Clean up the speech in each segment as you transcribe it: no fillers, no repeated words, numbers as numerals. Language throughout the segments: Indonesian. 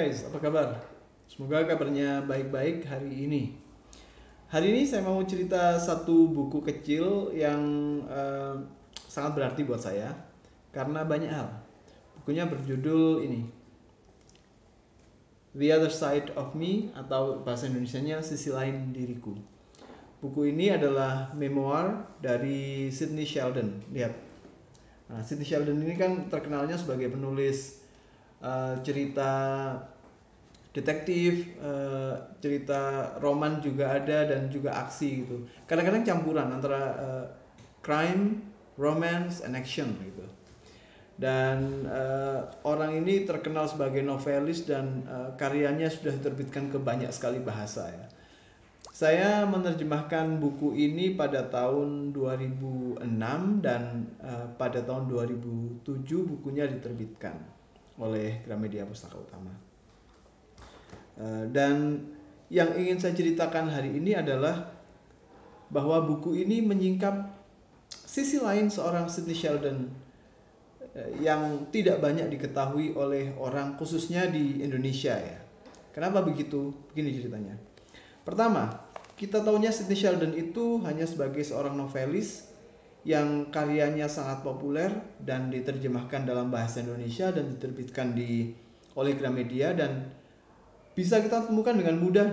guys, apa kabar? Semoga kabarnya baik-baik hari ini. Hari ini saya mau cerita satu buku kecil yang eh, sangat berarti buat saya karena banyak hal. Bukunya berjudul ini, The Other Side of Me, atau bahasa Indonesianya Sisi Lain Diriku. Buku ini adalah memoir dari Sidney Sheldon. Lihat, nah, Sidney Sheldon ini kan terkenalnya sebagai penulis cerita detektif, cerita roman juga ada, dan juga aksi gitu. Kadang-kadang campuran antara crime, romance, and action gitu. Dan orang ini terkenal sebagai novelis dan karyanya sudah diterbitkan ke banyak sekali bahasa ya. Saya menerjemahkan buku ini pada tahun 2006 dan pada tahun 2007 bukunya diterbitkan oleh Gramedia Pustaka Utama. Dan yang ingin saya ceritakan hari ini adalah bahwa buku ini menyingkap sisi lain seorang Sidney Sheldon yang tidak banyak diketahui oleh orang, khususnya di Indonesia ya. Kenapa begitu? Begini ceritanya. Pertama, kita tahunya Sidney Sheldon itu hanya sebagai seorang novelis yang karyanya sangat populer dan diterjemahkan dalam bahasa Indonesia dan diterbitkan oleh Gramedia, dan bisa kita temukan dengan mudah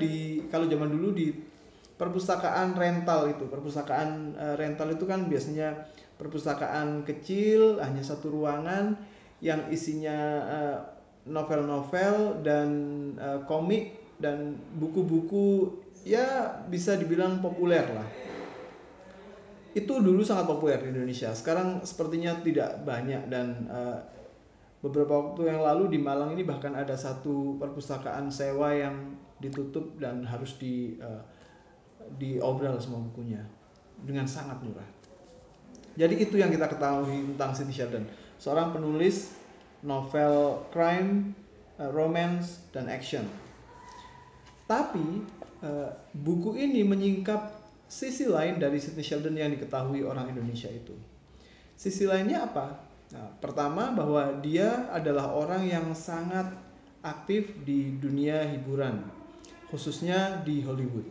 kalau zaman dulu di perpustakaan rental itu. Perpustakaan rental itu kan biasanya perpustakaan kecil, hanya satu ruangan yang isinya novel-novel dan komik dan buku-buku ya bisa dibilang populer lah. Itu dulu sangat populer di Indonesia. Sekarang sepertinya tidak banyak, dan beberapa waktu yang lalu di Malang ini bahkan ada satu perpustakaan sewa yang ditutup dan harus diobral semua bukunya dengan sangat murah. Jadi itu yang kita ketahui tentang Sidney Sheldon, seorang penulis novel crime, romance, dan action. Tapi buku ini menyingkap sisi lain dari Sidney Sheldon yang diketahui orang Indonesia itu. Sisi lainnya apa? Nah, pertama, bahwa dia adalah orang yang sangat aktif di dunia hiburan, khususnya di Hollywood.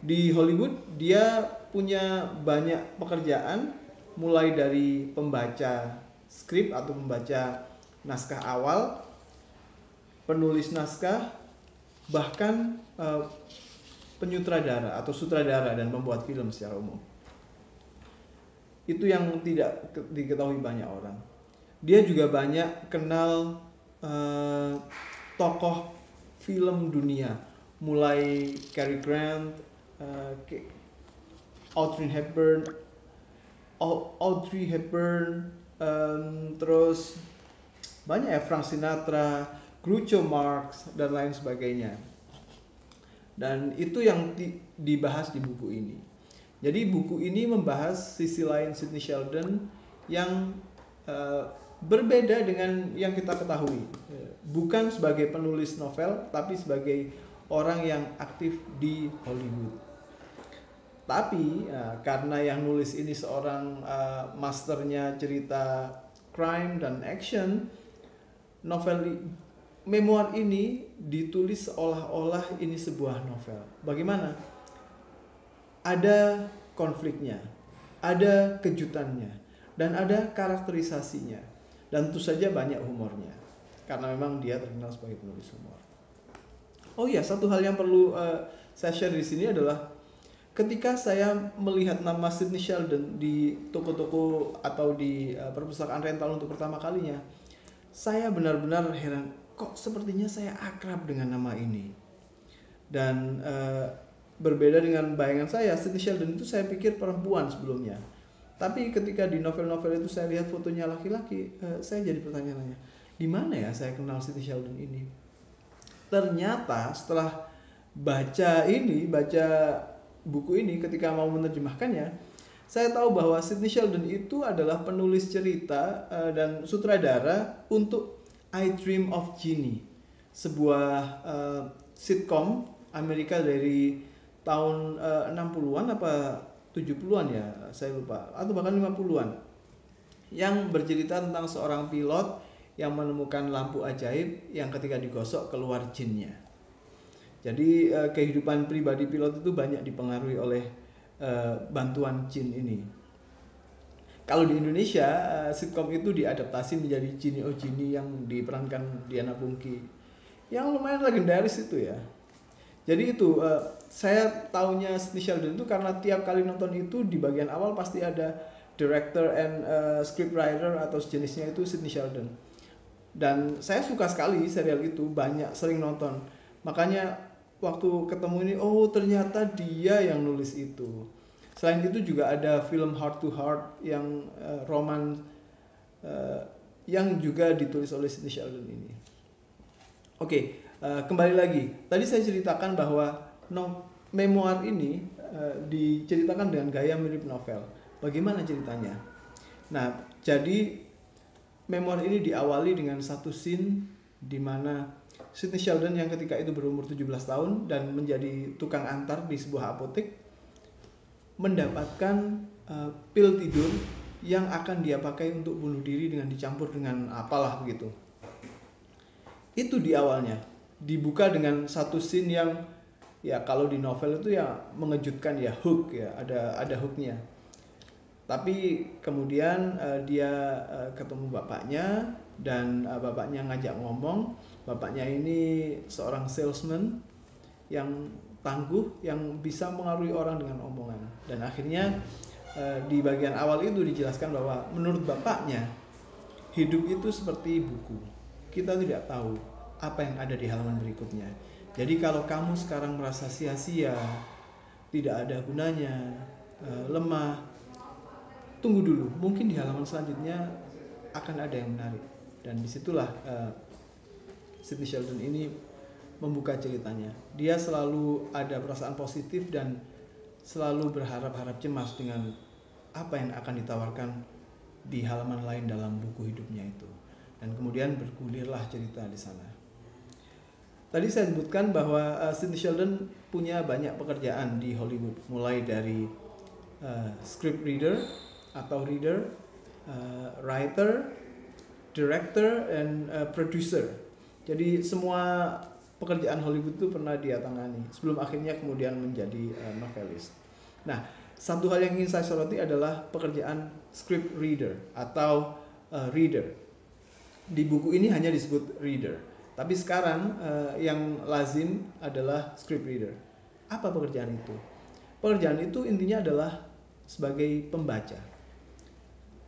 Di Hollywood dia punya banyak pekerjaan, mulai dari pembaca skrip atau pembaca naskah awal, penulis naskah, bahkan penyutradara atau sutradara dan pembuat film secara umum. Itu yang tidak diketahui banyak orang. Dia juga banyak kenal tokoh film dunia, mulai Cary Grant, Audrey Hepburn, terus banyak ya, Frank Sinatra, Groucho Marx, dan lain sebagainya. Dan itu yang dibahas di buku ini. Jadi buku ini membahas sisi lain Sidney Sheldon yang berbeda dengan yang kita ketahui. Bukan sebagai penulis novel, tapi sebagai orang yang aktif di Hollywood. Tapi karena yang nulis ini seorang masternya cerita crime dan action, memoir ini ditulis seolah-olah ini sebuah novel. Bagaimana? Ada konfliknya, ada kejutannya, dan ada karakterisasinya, dan tentu saja banyak humornya, karena memang dia terkenal sebagai penulis humor. Oh iya, satu hal yang perlu saya share di sini adalah ketika saya melihat nama Sidney Sheldon di toko-toko atau di perpustakaan rental untuk pertama kalinya, saya benar-benar heran, kok sepertinya saya akrab dengan nama ini. Dan berbeda dengan bayangan saya, Sidney Sheldon itu saya pikir perempuan sebelumnya. Tapi ketika di novel-novel itu saya lihat fotonya laki-laki, saya jadi pertanyaannya, di mana ya saya kenal Sidney Sheldon ini? Ternyata setelah baca buku ini, ketika mau menerjemahkannya, saya tahu bahwa Sidney Sheldon itu adalah penulis cerita dan sutradara untuk I Dream of Jeannie, sebuah sitkom Amerika dari tahun 60-an apa 70-an ya, saya lupa, atau bahkan 50-an, yang bercerita tentang seorang pilot yang menemukan lampu ajaib yang ketika digosok keluar jinnya. Jadi kehidupan pribadi pilot itu banyak dipengaruhi oleh bantuan jin ini. Kalau di Indonesia, sitkom itu diadaptasi menjadi Genie Oh Genie yang diperankan Diana Pungky, yang lumayan legendaris itu ya. Jadi itu saya taunya Sidney Sheldon itu karena tiap kali nonton itu di bagian awal pasti ada director and scriptwriter atau sejenisnya itu Sidney Sheldon. Dan saya suka sekali serial itu, banyak sering nonton. Makanya waktu ketemu ini, oh ternyata dia yang nulis itu. Selain itu juga ada film Heart to Heart yang roman yang juga ditulis oleh Sidney Sheldon ini. Oke, kembali lagi. Tadi saya ceritakan bahwa memoir ini diceritakan dengan gaya mirip novel. Bagaimana ceritanya? Nah, jadi memoir ini diawali dengan satu scene di mana Sidney Sheldon yang ketika itu berumur 17 tahun dan menjadi tukang antar di sebuah apotek mendapatkan pil tidur yang akan dia pakai untuk bunuh diri dengan dicampur dengan apalah begitu. Itu di awalnya. Dibuka dengan satu scene yang ya kalau di novel itu ya mengejutkan ya, hook ya, ada hooknya. Tapi kemudian dia ketemu bapaknya dan bapaknya ngajak ngomong. Bapaknya ini seorang salesman yang tangguh yang bisa mengaruhi orang dengan omongan. Dan akhirnya di bagian awal itu dijelaskan bahwa menurut bapaknya hidup itu seperti buku. Kita tidak tahu apa yang ada di halaman berikutnya. Jadi kalau kamu sekarang merasa sia-sia, tidak ada gunanya, lemah, tunggu dulu. Mungkin di halaman selanjutnya akan ada yang menarik. Dan disitulah Sidney Sheldon ini membuka ceritanya. Dia selalu ada perasaan positif dan selalu berharap-harap cemas dengan apa yang akan ditawarkan di halaman lain dalam buku hidupnya itu. Dan kemudian bergulirlah cerita di sana. Tadi saya sebutkan bahwa Sidney Sheldon punya banyak pekerjaan di Hollywood, mulai dari script reader atau reader, writer, director, and producer. Jadi semua pekerjaan Hollywood itu pernah dia tangani sebelum akhirnya kemudian menjadi novelis. Nah, satu hal yang ingin saya soroti adalah pekerjaan script reader atau reader. Di buku ini hanya disebut reader, tapi sekarang yang lazim adalah script reader. Apa pekerjaan itu? Pekerjaan itu intinya adalah sebagai pembaca.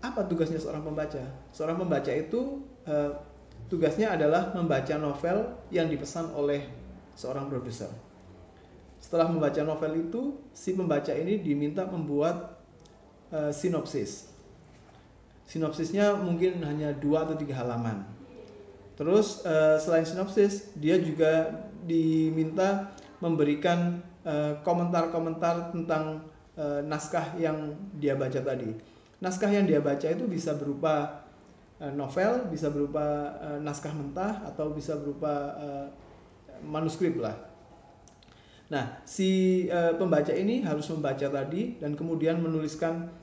Apa tugasnya seorang pembaca? Seorang pembaca itu tugasnya adalah membaca novel yang dipesan oleh seorang produser. Setelah membaca novel itu, si pembaca ini diminta membuat sinopsis. Sinopsisnya mungkin hanya 2 atau 3 halaman. Terus selain sinopsis, dia juga diminta memberikan komentar-komentar tentang naskah yang dia baca tadi. Naskah yang dia baca itu bisa berupa novel, bisa berupa naskah mentah, atau bisa berupa manuskrip lah. Nah, si pembaca ini harus membaca tadi dan kemudian menuliskan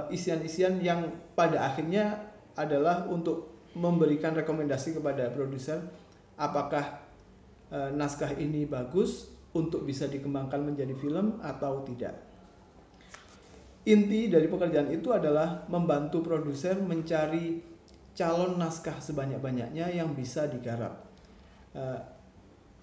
isian-isian yang pada akhirnya adalah untuk memberikan rekomendasi kepada produser apakah naskah ini bagus untuk bisa dikembangkan menjadi film atau tidak. Inti dari pekerjaan itu adalah membantu produser mencari calon naskah sebanyak-banyaknya yang bisa digarap.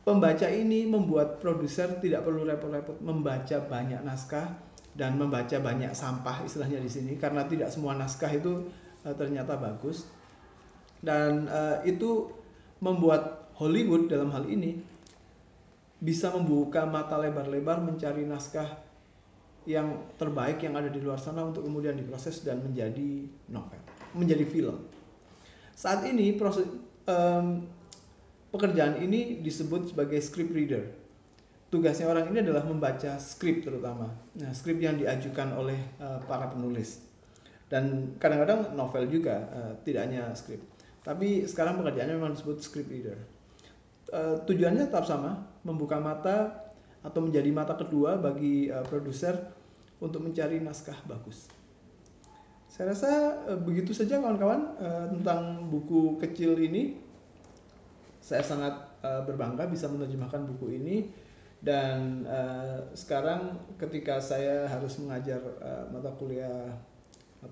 Pembaca ini membuat produser tidak perlu repot-repot membaca banyak naskah dan membaca banyak sampah istilahnya di sini, karena tidak semua naskah itu ternyata bagus. Dan itu membuat Hollywood dalam hal ini bisa membuka mata lebar-lebar mencari naskah yang terbaik yang ada di luar sana untuk kemudian diproses dan menjadi novel, menjadi film. Saat ini pekerjaan ini disebut sebagai script reader. Tugasnya orang ini adalah membaca skrip terutama. Nah, skrip yang diajukan oleh para penulis. Dan kadang-kadang novel juga, tidak hanya skrip. Tapi sekarang pekerjaannya memang disebut script reader. Tujuannya tetap sama, membuka mata atau menjadi mata kedua bagi produser untuk mencari naskah bagus. Saya rasa begitu saja kawan-kawan tentang buku kecil ini. Saya sangat berbangga bisa menerjemahkan buku ini, dan sekarang ketika saya harus mengajar mata kuliah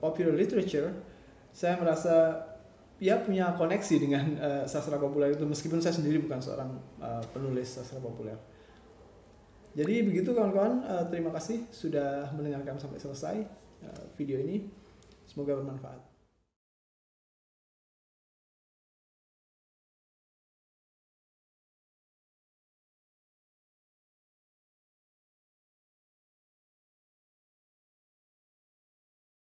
popular literature, saya merasa ya punya koneksi dengan sastra populer itu, meskipun saya sendiri bukan seorang penulis sastra populer. Jadi begitu kawan-kawan, terima kasih sudah mendengarkan sampai selesai video ini. Semoga bermanfaat.